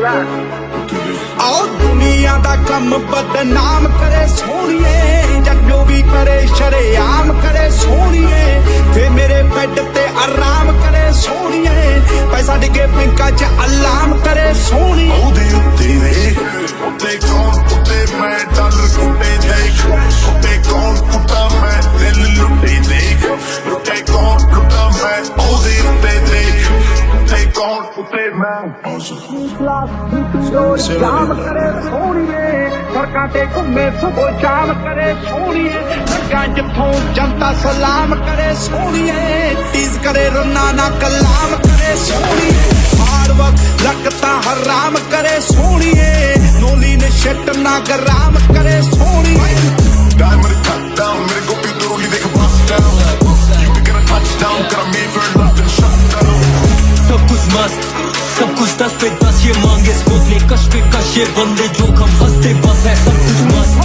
आओ दुनिया दा कम बदनाम करे सोनिए, जग जो भी करे शरेआम करे सोनिए, वे मेरे बेड ते आराम करे सोनिए, पैसा डिगे बैंका च अलाम करे सोनिए। ओदे उत्ते देख उत्ते कौन उत्ते मैं डॉलर कुत्ते देख उत्ते कौन कुत्ता मैं दिल लुटे देख लुटे कौन लुटा मैं ओदे उत्ते देख उत्ते कौन उत्ते मैं जाम करे सोनिए, सड़कां ते घुमे सुबह शाम करे सोनिए, लगा जिथों जनता सलाम करे सोनिए, टीज करे रनाना कलाम करे सोनिए, हार्ड वर्क लगता हराम करे सोनिए, नोली ने शट ना गराम करे सोनिए। डायमंड कट डाउन मेरे को भी दूरी देख बस down you can get a touchdown कर me for nothing shut down. सब कुछ मस्त सब कुछ 10 पे 10 ये मांगे बोतले कश पे कश ये बंदे जोखम हंसते बस है सब कुछ मस्त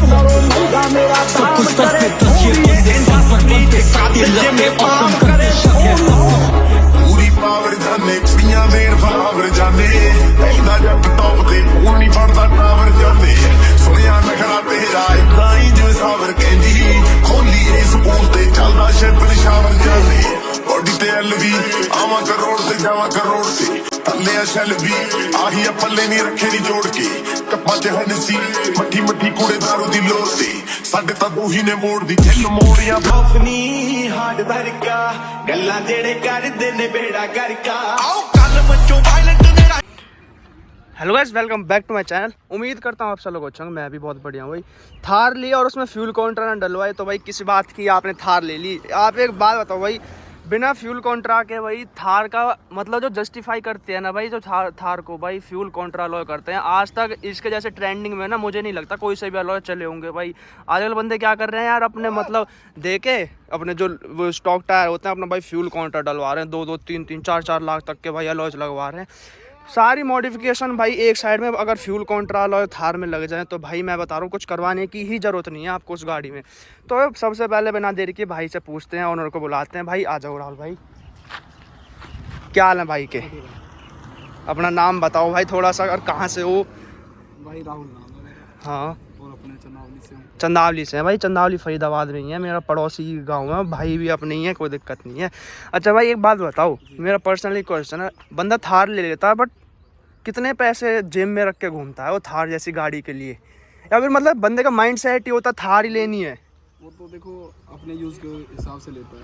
सब कुछ 10 पे 10 ये बंदे साथ पर बनते साथ ये लगते औसम करते शक है सब पूरी पावर जाने पियां देर फावर जाने ऐदा जब टॉप ते पूरी फड़दा टावर जाने सुनिया नखरा तेरा इब्राहिम जो सावर कहंदी खोली ए स्कूल ते चलदा शैपन शावर जाने बॉडी ते एलवी आवा करोड़ ते जावा करोड़ ते थल्ले शैल भी आही पल्ले नहीं रखे नहीं जोड़ के कप्पा च हनसी मट्ठी मट्ठी कूड़े दारू दी लोर ते साडे तां दूही ने मोड़ दी खेल मोड़ियां अपनी हार्ड भरका गल्ला जेड़े करदे ने बेड़ा करका आओ कल मचो वायलेंट मेरा। Hello guys, welcome back to my channel. उम्मीद करता हूँ आप सब लोग अच्छे होंगे। मैं भी बहुत बढ़िया हूँ भाई। थार लिया और उसमें फ्यूल काउंटर ना डलवाए तो भाई किसी बात की आपने थार ले ली। आप एक बात बताओ भाई, बिना फ्यूल कॉन्ट्रा के भाई थार का मतलब जो जस्टिफाई करते हैं ना भाई, जो थार को भाई फ्यूल कॉन्ट्रा अलॉय करते हैं, आज तक इसके जैसे ट्रेंडिंग में ना मुझे नहीं लगता कोई से भी अलॉय चले होंगे भाई। आजकल बंदे क्या कर रहे हैं यार, अपने मतलब देके अपने जो वो स्टॉक टायर होते हैं अपना भाई फ्यूल कॉन्ट्रा डलवा रहे हैं, 2-2, 3-3, 4-4 लाख तक के भाई अलॉयज लगवा रहे हैं। सारी मॉडिफिकेशन भाई एक साइड में, अगर फ्यूल कॉन्ट्रा अलॉय थार में लग जाए तो भाई मैं बता रहा हूँ कुछ करवाने की ही ज़रूरत नहीं है आपको उस गाड़ी में। तो सबसे पहले बिना देरी के भाई से पूछते हैं, ऑनर को बुलाते हैं। भाई आ जाओ राहुल भाई, क्या हाल है भाई के? अपना नाम बताओ भाई थोड़ा सा, अगर कहाँ से हो? भाई राहुल नाम है मेरा। हाँ, और अपने चंदावली से हूँ। चंदावली से है भाई। चंदावली फरीदाबाद में ही है, मेरा पड़ोसी गांव है, भाई भी अपने ही है, कोई दिक्कत नहीं है। अच्छा भाई एक बात बताओ, मेरा पर्सनली क्वेश्चन है, बंदा थार ले लेता है बट कितने पैसे जेब में रख के घूमता है वो थार जैसी गाड़ी के लिए? या फिर मतलब बंदे का माइंड सेट ही होता थार ही लेनी है? वो तो देखो अपने यूज़ के हिसाब से लेता है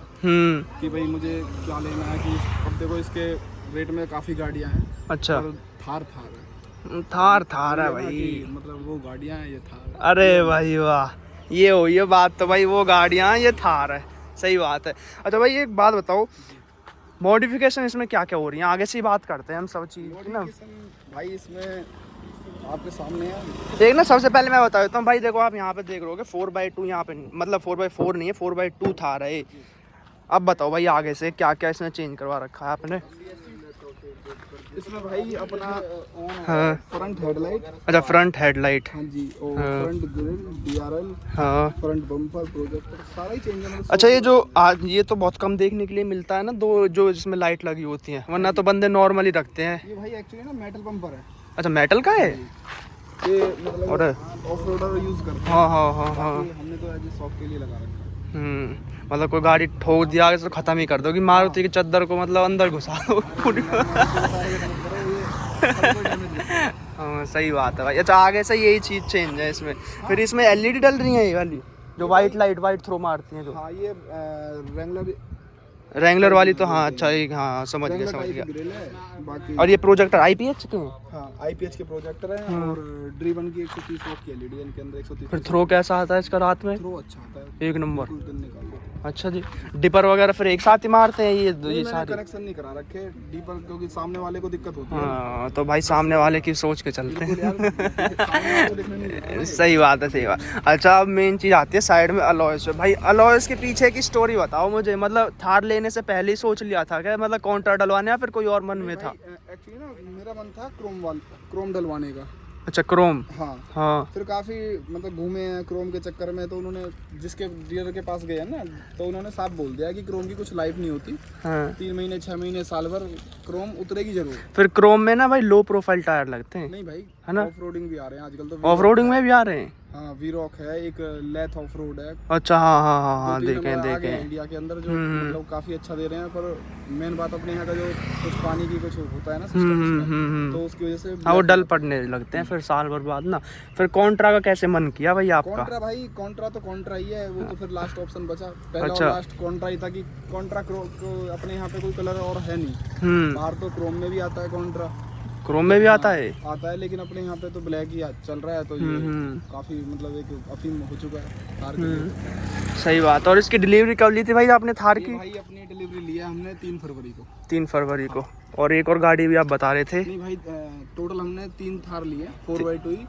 कि भाई मुझे क्या लेना है। कि अब देखो इसके रेट में काफ़ी गाड़ियाँ हैं। अच्छा, और थार है, थार है भाई, मतलब वो गाड़ियाँ हैं, ये थार है। अरे भाई वाह, ये हो ये बात तो भाई, वो गाड़ियाँ ये थार है, सही बात है। अच्छा भाई एक बात बताओ, मॉडिफिकेशन इसमें क्या क्या हो रही है? आगे से ही बात करते हैं हम सब चीज़ ना भाई। इसमें आपके सामने है, देख ना, सबसे पहले मैं बता देता हूँ भाई। देखो आप यहाँ पे देख रहे होगे 4x2 यहाँ पे मतलब 4x4 नहीं है, 4x2 थार है। अब बताओ भाई आगे से क्या क्या इसमें चेंज करवा रखा है आपने? इसमें भाई अपना हाँ, फ्रंट हेडलाइट। अच्छा फ्रंट हेडलाइट, हाँ जी, और फ्रंट ग्रिल, DRL, हाँ, फ्रंट बम्पर, प्रोजेक्टर, सारा ही चेंज है। अच्छा ये जो आज ये तो बहुत कम देखने के लिए मिलता है ना, दो जो जिसमें लाइट लगी होती है, वरना तो बंदे नॉर्मली रखते हैं। ये भाई एक्चुअली ना मेटल बम्पर है। अच्छा मेटल का है ये, मतलब और ऑफ रोडर यूज करते हैं। हाँ। हमने तो एज ए शॉप के लिए लगा रखा है। मतलब कोई गाड़ी ठोक दिया आगे तो खत्म ही कर दोगी, मारुति की चद्दर को मतलब अंदर घुसा दो। हाँ सही बात है भाई। अच्छा आगे से यही चीज़ चेंज है इसमें। फिर इसमें LED डल रही है ये वाली जो वाइट लाइट वाइट थ्रो मारती हैं जो। हाँ ये रेंगुलर वाली तो हाँ, अच्छा एक हाँ समझ गया। ग्रिल है बाकी। और ये प्रोजेक्टर IPH के हैं? हाँ IPH के प्रोजेक्टर हैं। और ड्रीवन की 130 वॉट की LED इनके अंदर 130। फिर थ्रो कैसा आता है इसका रात में? थ्रो अच्छा आता है, एक नंबर। दिन निकाल लो। अच्छा जी, डिपर वगैरह फिर एक साथ ही मारते हैं ये सारे? कनेक्शन नहीं करा रखे डीपर, क्योंकि सामने वाले को दिक्कत होती है। हाँ तो भाई सामने वाले की सोच के चलते हैं। सही बात है, सही बात। अच्छा अब मेन चीज़ आती है साइड में अलॉयस। भाई अलॉयस के पीछे की स्टोरी बताओ मुझे, मतलब थार लेने से पहले ही सोच लिया था क्या, मतलब कॉन्ट्रा डलवाने या फिर कोई और मन में था? एक्चुअली ना मेरा मन था क्रोम डलवाने का। अच्छा क्रोम। हाँ हाँ फिर काफ़ी मतलब घूमे हैं क्रोम के चक्कर में, तो उन्होंने जिसके डीलर के पास गए हैं ना, तो उन्होंने साफ बोल दिया कि क्रोम की कुछ लाइफ नहीं होती, हाँ। 3 महीने 6 महीने साल भर क्रोम उतरेगी जरूर। फिर क्रोम में ना भाई लो प्रोफाइल टायर लगते हैं। नहीं भाई, है ना? ऑफ रोडिंग भी आ रहे हैं आजकल तो। ऑफ रोडिंग में भी आ रहे हैं। हाँ वीरॉक है, एक लेथ ऑफ रोड है। अच्छा हाँ हाँ हाँ हाँ 2-3 देखें नंबर आ गए हैं देखें। इंडिया के अंदर जो मतलब काफ़ी अच्छा दे रहे हैं, पर मेन बात अपने यहाँ का जो कुछ पानी की कुछ होता है ना सिस्टम, तो उसकी वजह से हाँ वो डल पड़ने लगते हैं फिर साल भर बाद ना। फिर कॉन्ट्रा का कैसे मन किया भाई आपका? कॉन्ट्रा भाई, कॉन्ट्रा तो कॉन्ट्रा ही है, वो तो फिर लास्ट ऑप्शन बचा। पहला अच्छा। और लास्ट कॉन्ट्रा ही था कि कॉन्ट्रा अपने यहाँ पे कोई कलर और है नहीं। बाहर तो क्रोम में भी आता है कॉन्ट्रा, क्रोम में भी आता है। आता है, लेकिन अपने यहाँ पे तो ब्लैक ही चल रहा है, तो ये काफी मतलब एक अफीम हो चुका है थार के लिए। सही बात। और इसकी डिलीवरी कब ली थी भाई आपने थार की? भाई अपनी डिलीवरी लिया हमने 3 फरवरी को। 3 फरवरी को। और एक और गाड़ी भी आप बता रहे थे? नहीं भाई, टोटल हमने 3 थार लिए 4x2 ही,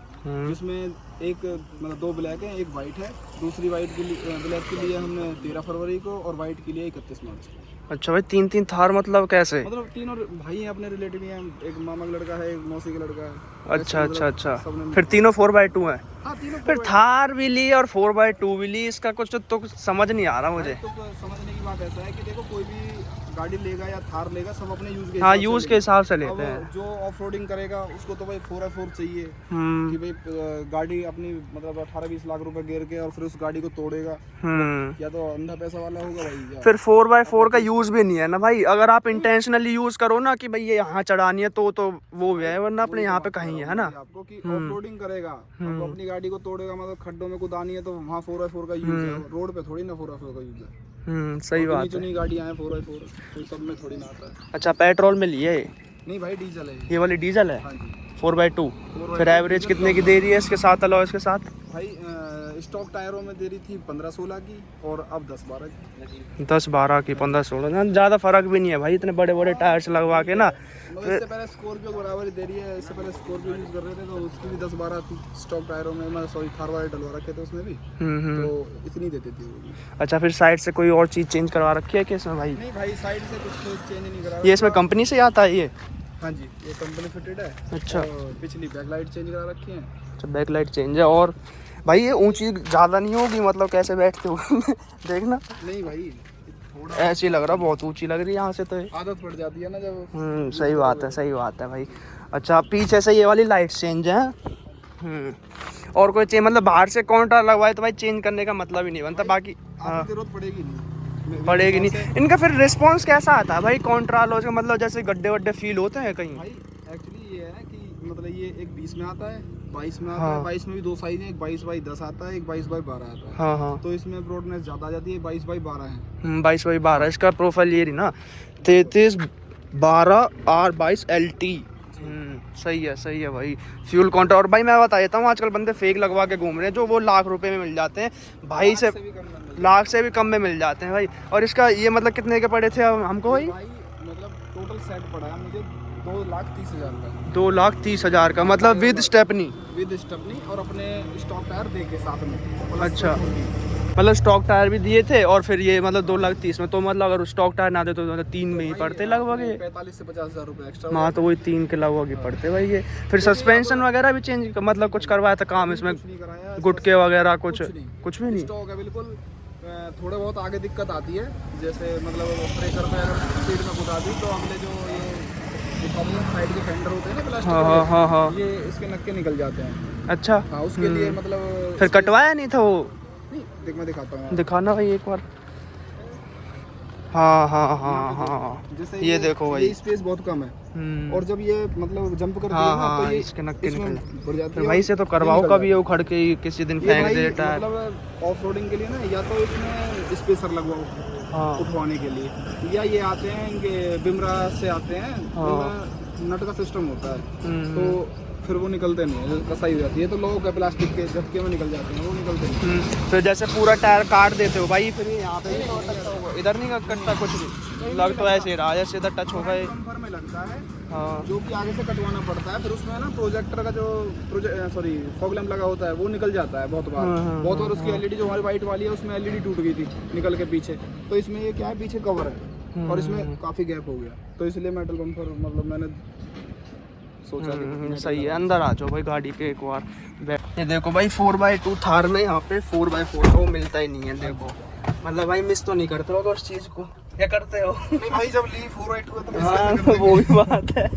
जिसमें एक मतलब 2 ब्लैक है, एक वाइट है। दूसरी वाइट के लिए ब्लैक के लिए हमने 13 फरवरी को, और वाइट के लिए 31 मार्च को। अच्छा भाई 3 थार मतलब कैसे? मतलब 3 और भाई हैं अपने रिलेटिव हैं, एक मामा का लड़का है, एक मौसी का लड़का है। अच्छा मतलब अच्छा। सबने फिर तीनों 4x2 हैं। हाँ तीनों फिर थार भी ली और 4x2 भी ली, इसका कुछ तो कुछ समझ नहीं आ रहा मुझे। तो समझने की बात ऐसा है कि देखो कोई भी गाड़ी लेगा या थार लेगा, सब अपने यूज के हाँ यूज के हिसाब से लेते अब हैं। जो ऑफ रोडिंग करेगा उसको तो भाई 4x4 चाहिए कि भाई गाड़ी अपनी मतलब 18-20 लाख रुपए गिर के और फिर उस गाड़ी को तोड़ेगा, या तो अंधा पैसा वाला होगा भाई। या फिर 4x4 का यूज भी नहीं है ना भाई। अगर आप इंटेंशनली यूज करो ना कि भाई ये यहाँ चढ़ानी है तो वो है, वरना अपने यहाँ पे कहीं है ना। आपको कि ऑफ रोडिंग करेगा तो अपनी गाड़ी को तोड़ेगा, मतलब खड्डों में कुदानी है तो वहाँ 4x4 का यूज है, रोड पे थोड़ी ना 4x4 का यूज है। सही बात है। चुनी गाड़ियाँ हैं 4x4, तो सब में थोड़ी ना आता है। अच्छा पेट्रोल में लिए? नहीं भाई डीजल है ये वाली डीजल है। हाँ जी 4x2। फिर एवरेज कितने की दे रही है इसके साथ अलॉय के साथ? भाई स्टॉक टायरों में दे रही थी 15-16 की, और अब 10-12 की। 10-12 की 15-16 ज़्यादा फर्क भी नहीं है भाई, इतने बड़े बड़े टायर्स लगवा के ना। मतलब इससे पहले स्कॉर्पियो बराबर ही दे रही है, इससे पहले स्कॉर्पियो यूज कर रहे थे तो उसकी भी 10-12 थी स्टॉक टायरों में। मैं सॉरी थार वाले डलवा रखे थे उसमें भी, तो इतनी देती थी वो भी। अच्छा फिर साइड से कोई और चीज़ चेंज करवा रखी है क्या इसमें भाई? नहीं भाई साइड से कुछ चेंज नहीं करा। ये इसमें कंपनी से आता है ये? हाँ जी ये कंपनी फिटेड है। अच्छा। और पिछली बैकलाइट चेंज करा रखी है। अच्छा बैकलाइट चेंज है। और भाई ये ऊंची ज़्यादा नहीं होगी मतलब कैसे बैठते हो देखना नहीं भाई थोड़ा ऐसे ही लग रहा, बहुत ऊंची लग रही है यहाँ से तो। आदत पड़ जाती है ना जब। सही बात है, सही बात है भाई। अच्छा पीछे से ये वाली लाइट चेंज है। और कोई चेंज मतलब बाहर से कॉन्ट्रा लगवाए तो भाई चेंज करने का मतलब ही नहीं बनता। बाकी हाँ जरूरत पड़ेगी नहीं, पड़ेगी नहीं। इनका फिर रिस्पॉन्स कैसा आता है भाई कॉन्ट्रा लो का? मतलब जैसे गड्ढे वड्ढे फील होते हैं कहीं? भाई एक्चुअली ये है कि मतलब ये एक 20 में आता है, 22 में आता है। 22 में भी 2 साइज है, एक 22/10 आता है, एक 22/12 आता है। हाँ हाँ तो इसमें ब्रॉडनेस ज़्यादा आ जाती है, 22/12 है। 22/12 इसका प्रोफाइल ये रही ना। 33/12 R22 LT। सही है भाई। Fuel Contra. और भाई मैं बता देता हूँ आजकल बंदे फेक लगवा के घूम रहे हैं, जो वो लाख रुपए में मिल जाते हैं भाई से, लाख से भी कम में मिल जाते हैं भाई। और इसका ये मतलब कितने के पड़े थे हमको भाई? मतलब टोटल सेट पड़ा है मुझे 2,30,000 का। 2,30,000 का मतलब विद स्टेपनी? विद स्टेपनी और अपने स्टॉक टायर दे के साथ में। अच्छा मतलब स्टॉक टायर भी दिए थे और फिर ये मतलब 2,30,000 में। तो मतलब अगर स्टॉक टायर ना दे तो मतलब 3 में ही पड़ते लगभग ये। 45 से 50,000 रुपये एक्स्ट्रा। हाँ तो वही 3 के लगभग ही पड़ते भाई ये। फिर सस्पेंशन वगैरह भी चेंज मतलब कुछ करवाया था काम इसमें? गुटके वगैरह कुछ भी नहीं? स्टॉक है बिल्कुल। थोड़ा बहुत आगे दिक्कत आती है, जैसे मतलब ब्रेकर पे अगर स्पीड में कुदा दी तो अगले जो ये साइड के फेंडर होते हैं ना प्लास्टिक हाँ हाँ ये इसके नक्के निकल जाते हैं। अच्छा हाँ उसके लिए मतलब फिर कटवाया नहीं था वो? नहीं देख मैं दिखाता हूँ, दिखाना भाई एक बार। हाँ जैसे ये देखो भाई ये स्पेस बहुत कम है, और जब ये मतलब जंप करती है ना तो ये इसके नक्के निकल बढ़ जाती फिर है। भाई से तो करवाओ कभी ये उखड़ के किसी दिन फेंक दे टायर। मतलब ऑफ रोडिंग के लिए ना या तो इसमें स्पेसर लगवाओ उठवाने के लिए, या ये आते हैं इनके बिमरा से आते हैं, नट का सिस्टम होता है तो फिर वो निकलते नहीं है, कसाई हो जाती है तो लोगों का प्लास्टिक के झटके में निकल जाते हैं, वो निकलते नहीं। फिर जैसे पूरा टायर काट देते हो भाई, फिर यहाँ पे इधर नहीं कटता कुछ भी, लग तो ऐसे रहा जैसे इधर टच हो गए में लगता है। हाँ जो कि आगे से कटवाना पड़ता है, फिर उसमें ना प्रोजेक्टर का जो फॉग लैंप लगा होता है वो निकल जाता है बहुत बार उसकी एलईडी जो हमारी वाइट वाली है उसमें एलईडी टूट गई थी निकल के पीछे, तो इसमें ये क्या है पीछे कवर है और इसमें काफ़ी गैप हो गया, तो इसलिए मेटल बम्पर मतलब मैंने सोचा कि सही है। अंदर आ जाओ भाई गाड़ी के एक बार। ये देखो भाई 4x2 थार में यहाँ पे 4x4 तो मिलता ही नहीं है। देखो मतलब भाई मिस तो नहीं करते हो उस चीज़ को, क्या करते हो? नहीं भाई, जब ली 4x2 है तो हाँ वो भी बात है,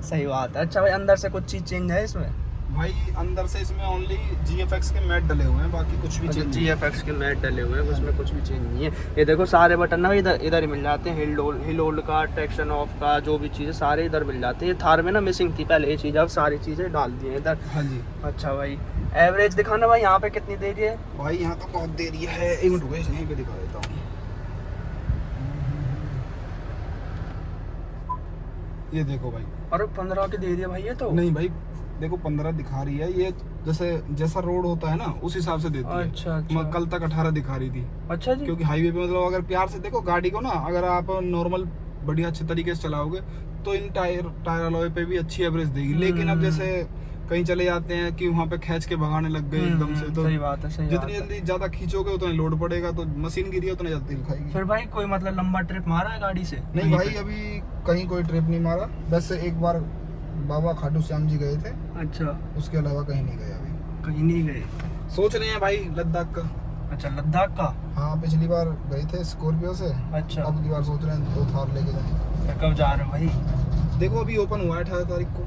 सही बात है। अच्छा भाई अंदर से कुछ चीज़ चेंज है इसमें? भाई अंदर से इसमें ओनली GFX के मैट डले हुए हैं, बाकी कुछ भी चेंज नहीं है। GFX के मैट डले हुए हैं, उसमें कुछ भी चेंज नहीं है। ये देखो सारे बटन ना इधर इधर ही मिल जाते हैं। हिल होल्ड का, ट्रैक्शन ऑफ का, जो भी चीज़ें सारे इधर मिल जाते हैं। थार में ना मिसिंग थी पहले ये चीज़, अब सारी चीज़ें डाल दी हैं इधर। हाँ जी। अच्छा भाई एवरेज दिखाना भाई यहाँ पे कितनी देरी है? भाई यहाँ तो बहुत देरी है, एक मिनट रुको यहीं पे दिखा देता हूँ। ये देखो भाई, अरे 15 की दे दिया भाई ये तो। नहीं भाई देखो 15 दिखा रही है, ये जैसा रोड होता है ना उस हिसाब से देती है। अच्छा। कल तक 18 दिखा रही थी। अच्छा जी। क्योंकि हाईवे पे मतलब अगर प्यार से देखो गाड़ी को ना, अगर आप नॉर्मल बढ़िया अच्छे तरीके से चलाओगे तो इन टायर अलॉय पे भी अच्छी एवरेज देगी। लेकिन अब जैसे कहीं चले जाते हैं कि वहाँ पे खींच के भगाने लग गए एकदम से, तो सही बात है, सही जितनी जल्दी ज्यादा खींचोगे उतना लोड पड़ेगा, तो मशीन गिरी उतना ज्यादा तेल खाएगी। फिर भाई कोई मतलब लंबा ट्रिप मारा है गाड़ी से? नहीं भाई अभी कहीं कोई ट्रिप नहीं मारा, बस एक बार बाबा खाटू श्याम जी गए थे। अच्छा, उसके अलावा कहीं नहीं गए अभी। कहीं नहीं गए? सोच रहे हैं भाई लद्दाख का। अच्छा लद्दाख का। हाँ पिछली बार गए थे स्कॉर्पियो से। अच्छा, अब की बार सोच रहे हैं 2 थार लेके जाएं। कब जा रहे हो भाई? देखो अभी ओपन हुआ है 18 तारीख को।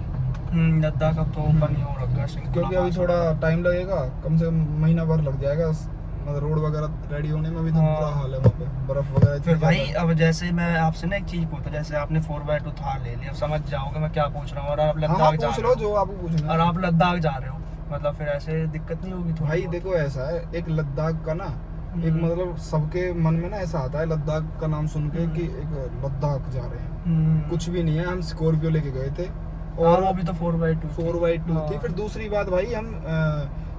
लद्दाख अब तो ओपन ही हो रखा है, क्योंकि अभी थोड़ा टाइम लगेगा, कम से कम महीना भर लग जाएगा मतलब रोड वगैरह रेडी होने में। अभी तो बुरा हाल है वहाँ पे, बर्फ वगैरह। फिर भाई अब जैसे मैं आपसे ना एक चीज पूछता, जैसे आपने 4x2 थार ले लिया, अब समझ जाओगे मैं क्या पूछ रहा हूँ। और आप लद्दाख जा पूछ रहे लो हो, जो आपको पूछना और है। आप लद्दाख जा रहे हो, मतलब फिर ऐसे दिक्कत नहीं होगी थोड़ी? भाई देखो ऐसा है, एक लद्दाख का ना एक मतलब सबके मन में ना ऐसा आता है लद्दाख का नाम सुन के कि एक लद्दाख जा रहे हैं। कुछ भी नहीं है, हम स्कॉर्पियो लेके गए थे और वो भी तो 4x2 थी। फिर दूसरी बात भाई, हम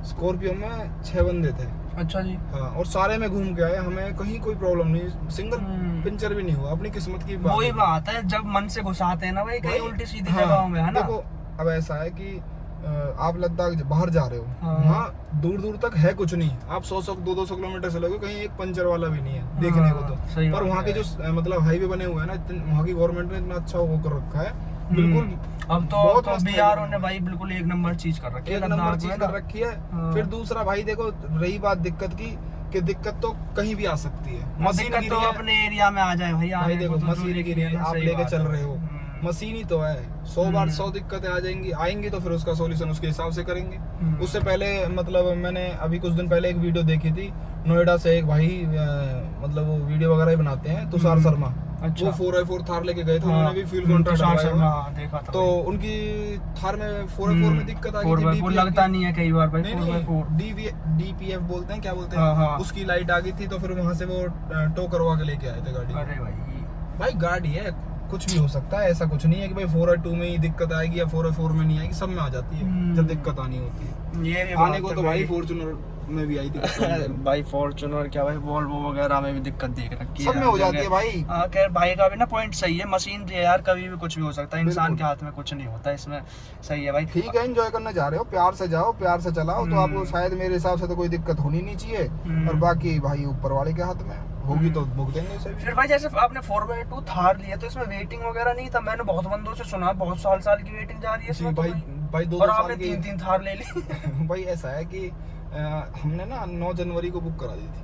स्कॉर्पियो में 6 बंदे थे। अच्छा जी। हाँ, और सारे में घूम के आए, हमें कहीं कोई प्रॉब्लम नहीं, सिंगल पंचर भी नहीं हुआ। अपनी किस्मत की वही बात है, जब मन से घुसाते हैं ना भाई कहीं उल्टी सीधी जगहों में, है ना। देखो अब ऐसा है कि आप लद्दाख बाहर जा रहे हो, हाँ। वहाँ दूर दूर तक है कुछ नहीं, आप 100-200 किलोमीटर चलोगे, कहीं एक पंचर वाला भी नहीं है देखने को तो। सही पर बात वहाँ के जो मतलब हाईवे बने हुए हैं ना, वहाँ की गवर्नमेंट ने इतना अच्छा वो कर रखा है, बिल्कुल। अब तो बिहार ने भाई बिल्कुल एक नंबर चीज कर रखी है, एक नंबर चीज कर रखी है। हाँ। फिर दूसरा भाई देखो, रही बात दिक्कत की, कि दिक्कत तो कहीं भी आ सकती है। मशीन दिक्कत तो अपने एरिया में आ जाए भाई देखो मशीन गिरी है, आप लेके चल रहे हो, मशीन ही तो है। 100 बार 100 दिक्कतें आएंगी तो फिर उसका सॉल्यूशन उसके हिसाब से करेंगे। उससे पहले मतलब मैंने अभी कुछ दिन पहले एक वीडियो देखी थी, नोएडा से एक भाई मतलब वो वीडियो वगैरह बनाते हैं, तुषार शर्मा। अच्छा। वो 4x4 थार लेके गए थे, उन्होंने भी फ्यूल कॉन्ट्रैक्ट देखा था। तो उनकी थार में 4x4 में दिक्कत आ गई थी। लगता नहीं है कई बार भाई। DPF बोलते हैं, क्या बोलते हैं, उसकी लाइट आ गई थी, तो फिर वहां से वो टो करवा के लेके आए थे गाड़ी। अरे भाई गाड़ी है, कुछ भी हो सकता है, ऐसा कुछ नहीं है कि भाई 4x2 में ही दिक्कत आएगी या 4x4 में नहीं आएगी, सब में आ जाती है जब दिक्कत आनी होती है। ये भी आने को तो भाई फॉर्च्यूनर में भी आई थी भाई, फॉर्च्यूनर क्या भाई, वोल्वो वगैरह में भी दिक्कत देख रखी है, सब में हो जाती है भाई। खैर भाई का भी ना पॉइंट सही है, मशीन है यार, कभी भी कुछ भी हो सकता है, इंसान के हाथ में कुछ नहीं होता इसमें। सही है भाई, ठीक है, एंजॉय करने जा रहे हो, प्यार से जाओ, प्यार से चलाओ, तो आपको शायद मेरे हिसाब से तो कोई दिक्कत होनी नहीं चाहिए। और बाकी भाई ऊपर वाले के हाथ में होगी तो भुग देंगे सही। फिर भाई जैसे आपने 4x2 थार लिया तो इसमें वेटिंग वगैरह नहीं था? मैंने बहुत बंदों से सुना बहुत साल की वेटिंग जा रही है इसमें। भाई 2 और साल आपने की 3 थार ले ली। भाई ऐसा है कि हमने ना 9 जनवरी को बुक करा दी थी।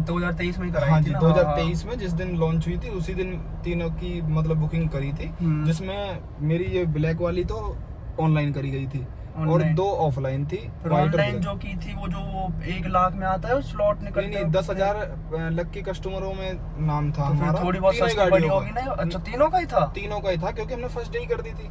2023 में कराई हाँ थी जी, ना? 2023 में जिस दिन लॉन्च हुई थी उसी दिन तीनों की मतलब बुकिंग करी थी, जिसमें मेरी ये ब्लैक वाली तो ऑनलाइन करी गई थी और 2 ऑफलाइन थी। ऑनलाइन जो की थी वो जो 1 लाख में आता है स्लॉट निकलते नहीं 10,000 लकी कस्टमर में नाम था तो हमारा। थोड़ी बहुत सस्ती पड़ी होगी ना? अच्छा तीनों का ही था? तीनों का ही था, क्योंकि हमने फर्स्ट डे ही कर दी थी।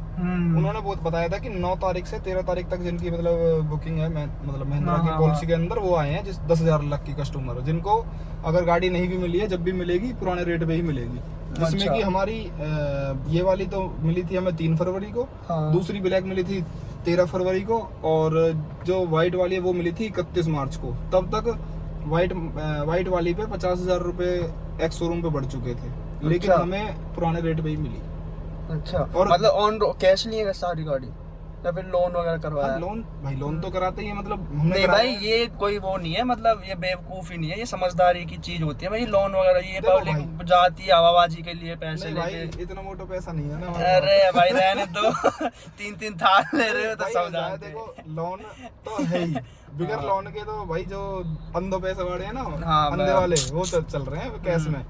उन्होंने बहुत बताया था कि 9 तारीख से 13 तारीख तक जिनकी मतलब बुकिंग है, मतलब महिंद्रा की पॉलिसी के अंदर, वो आए हैं जिस 10,000 लकी कस्टमर, जिनको अगर गाड़ी नहीं भी मिली है, जब भी मिलेगी पुराने रेट पे ही मिलेगी। जिसमें कि हमारी ये वाली तो मिली थी हमें 3 फरवरी को, दूसरी ब्लैक मिली थी 13 फरवरी को, और जो व्हाइट वाली है वो मिली थी 31 मार्च को। तब तक व्हाइट वाली पे 50,000 रुपए एक्स शोरूम पे बढ़ चुके थे, लेकिन हमें पुराने रेट पे ही मिली। अच्छा, और मतलब ऑन कैश नहीं है सारी गाड़ी, या फिर लोन वगैरह करवाया? लोन भाई, लोन तो कराते ही है, मतलब हमने नहीं कराया भाई, है। ये कोई वो नहीं है, मतलब ये बेवकूफी नहीं है, ये समझदारी की चीज होती है भाई। लोन वगैरह ये देखो पब्लिक जाती है हवाबाजी के लिए पैसे नहीं भाई, लेके। इतना मोटा पैसा नहीं है ना हमारे पास। अरे भाई रहने दो। 3-3 थार ले रहे हो तो भाई, सब ऐसा है, जानते देखो हैं। लोन तो है ही, बिगर लोन के तो भाई जो अंधो पैसे वाले हैं ना, हाँ, अंधे वाले वो चल रहे हैं कैश में।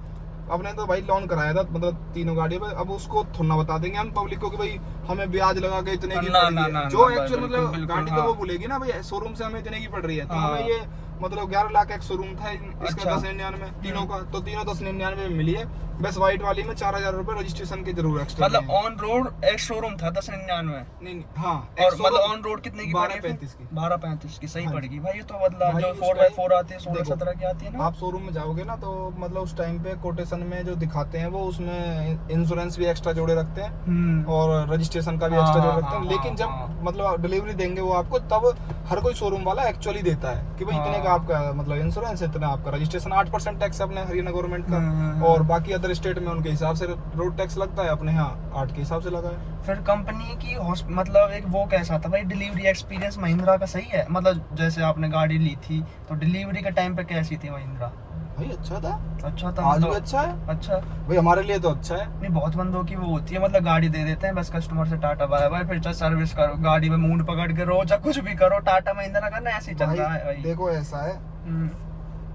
अपने तो भाई लोन कराया था, मतलब 3 गाड़ियों पे। अब उसको थोड़ा ना बता देंगे हम पब्लिक को कि भाई हमें ब्याज लगा के इतने की ना, पड़ रही ना, है। ना, जो ना, एक्चुअल बिल्कुल, मतलब बिल्कुल, गाड़ी हाँ। तो वो बोलेगी ना भाई शोरूम से हमें इतने की पड़ रही है, तो हाँ। हमें ये मतलब 11 लाख एक शोरूम था इसका, अच्छा। 1099 तीनों का, तो तीनों 1099 में मिली है। बस व्हाइट वाली में 4000 रुपए रजिस्ट्रेशन के जरूर एक्स्ट्रा मतलब ऑन रोड एक शोरूम था 1099, नहीं हाँ, और मतलब ऑन रोड कितने की पड़ी? 12-35 की। 12-35 की, सही हाँ। पड़ेगी भाई। ये तो मतलब भाई जो उस 4x4 आती है, देखो, 16-17 की आती है ना। आप शोरूम में जाओगे ना तो मतलब उस टाइम पे कोटेशन में जो दिखाते हैं वो उसमें इंश्योरेंस भी एक्स्ट्रा जोड़े रखते हैं और रजिस्ट्रेशन का भी एक्स्ट्रा जोड़े रखते हैं। लेकिन जब मतलब डिलीवरी देंगे वो आपको, तब हर कोई शोरूम वाला एक्चुअली देता है कि भाई इतने का आपका मतलब इंश्योरेंस, इतना आपका रजिस्ट्रेशन, 8% टैक्स अपने हरियाणा गवर्नमेंट का, और बाकी अदर स्टेट में उनके हिसाब से रोड टैक्स लगता है, अपने यहाँ 8 के हिसाब से लगा है। फिर कंपनी की मतलब एक वो कैसा था भाई, डिलीवरी एक्सपीरियंस महिंद्रा का सही है? मतलब जैसे आपने गाड़ी ली थी तो डिलीवरी के टाइम पे कैसी थी महिंद्रा? भाई अच्छा था, अच्छा था, आज भी मतलब अच्छा है अच्छा। भाई, हमारे लिए तो अच्छा है। नहीं, बहुत बंदों की वो होती है, मतलब गाड़ी दे देते हैं बस कस्टमर से, टाटा बाय बाय, फिर चाहे सर्विस करो, गाड़ी में मूड पकड़ के रो, चाहे कुछ भी करो, टाटा महिंद्रा का ना ऐसे ही चल रहा है भाई। देखो ऐसा है,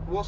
वो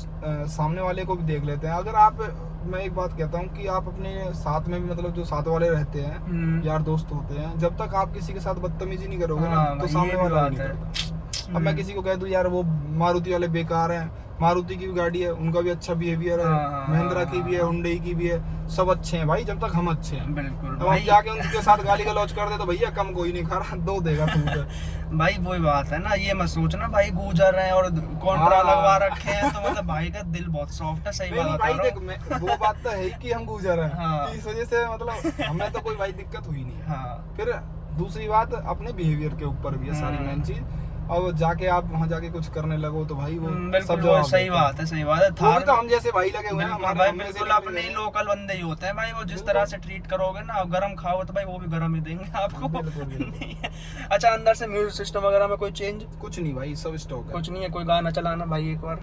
सामने वाले को भी देख लेते हैं। अगर आप, मैं एक बात कहता हूँ कि आप अपने साथ में भी मतलब जो साथ वाले रहते हैं, यार दोस्त होते हैं, जब तक आप किसी के साथ बदतमीजी नहीं करोगे ना, तो सामने वाला नहीं करता। अब मैं किसी को कह दूं यार वो मारुति वाले बेकार हैं, मारुति की भी गाड़ी है, उनका भी अच्छा बिहेवियर है, महिंद्रा की भी है, हुंडई की भी है, सब अच्छे हैं भाई, जब तक हम अच्छे हैं। बिल्कुल अब हम भाई, जाके उनके साथ गाली गलौज कर दे तो भैया कम कोई नहीं खा रहा, 2 देगा तू। भाई वही बात है ना, ये मत सोचना भाई गुजर रहे हैं और कॉन्ट्रा हाँ। लगवा रखे हैं तो मतलब भाई का दिल बहुत सॉफ्ट है, सही नहीं बात भाई है। देख, वो बात तो है ही कि हम गुजर हैं, हाँ। इस वजह से मतलब हमें तो कोई भाई दिक्कत हुई नहीं है। हाँ, फिर दूसरी बात अपने बिहेवियर के ऊपर भी है सारी मेन चीज। अब जाके आप वहाँ जाके कुछ करने लगो तो भाई वो बिल्कुल सब वो जवाब सही देते हैं। बात है, सही बात है। वो थार भी तो हम जैसे भाई लगे हुए हैं, बिल्कुल हमारे भाई, हम जैसे बिल्कुल लगे अपने ही हुए हैं। लोकल बंदे ही होते हैं भाई, वो जिस बिल्कुल। तरह से ट्रीट करोगे ना, आप गरम खाओ तो भाई वो भी गरम ही देंगे आपको। बिल्कुल, बिल्कुल। नहीं है। अच्छा, अंदर से म्यूजिक सिस्टम वगैरह में कोई चेंज? कुछ नहीं भाई, सब स्टॉक है। कुछ नहीं है, कोई गाना चलाना भाई एक बार।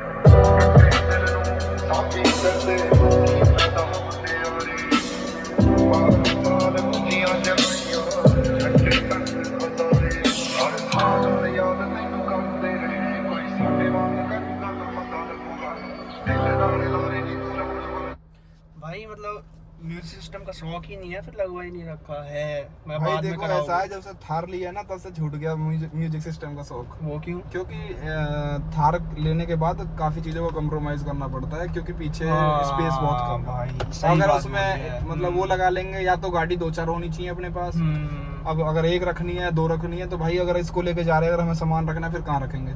भाई मतलब म्यूजिक सिस्टम का शौक ही नहीं है, फिर लगवा ही नहीं रखा है। मैं भाई बाद में देखो कराऊंगा। ऐसा है, जब से थार लिया ना तब से छूट गया म्यूजिक सिस्टम का शौक। वो क्यों? क्योंकि थार लेने के बाद काफी चीजों को कम्प्रोमाइज करना पड़ता है, क्योंकि पीछे स्पेस बहुत कम है। भाई सही अगर बात उसमें बोली है। मतलब वो लगा लेंगे, या तो गाड़ी 2-4 होनी चाहिए अपने पास। अब अगर 1 रखनी है, 2 रखनी है, तो भाई अगर इसको लेके जा रहे हैं, अगर हमें सामान रखना है, फिर कहाँ रखेंगे?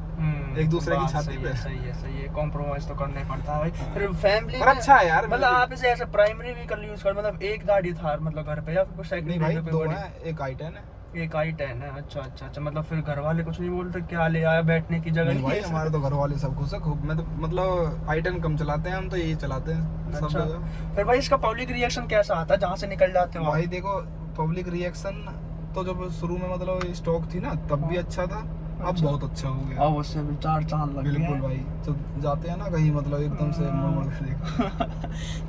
एक दूसरे की बात छाती सही पे। है, सही है, सही है, कॉम्प्रोमाइज तो करना ही पड़ता है भाई। फिर फैमिली पर अच्छा है यार, मतलब आप इसे ऐसे प्राइमरी व्हीकल यूज कर, मतलब एक गाड़ी था मतलब घर पे, या फिर कुछ नहीं सेकंडरी भाई पे 2 बड़ी? है, एक i10 है। एक i10 है, अच्छा अच्छा अच्छा। मतलब फिर घर वाले कुछ नहीं बोलते क्या ले आया, बैठने की जगह नहीं भाई, है? हमारे तो घर वाले सब खुश है खूब। मैं तो मतलब i10 कम चलाते हैं हम, तो यही चलाते हैं सब अच्छा, जगह। फिर भाई इसका पब्लिक रिएक्शन कैसा आता है जहाँ से निकल जाते हो आप? भाई देखो, पब्लिक रिएक्शन तो जब शुरू में मतलब स्टॉक थी ना तब भी अच्छा था, अब बहुत अच्छा हो गया। अब उससे भी 4 चांद लग गए बिल्कुल हैं। भाई, जब जाते हैं ना कहीं मतलब एकदम से मुड़ के देखो,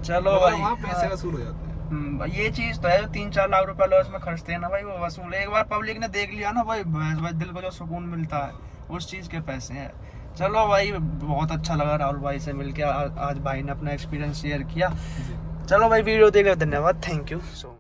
चलो मतलब भाई, वहाँ पैसे वसूल हो जाते हैं। भाई ये चीज तो है, 3-4 लाख रुपए लोग इसमें खर्चते हैं ना भाई, वो वसूल है। एक बार पब्लिक ने देख लिया ना भाई, भाई दिल को जो सुकून मिलता है उस चीज के पैसे हैं। चलो भाई, बहुत अच्छा लगा राहुल भाई से मिलके, आज भाई ने अपना एक्सपीरियंस शेयर किया। चलो भाई, वीडियो देखने धन्यवाद, थैंक यू सो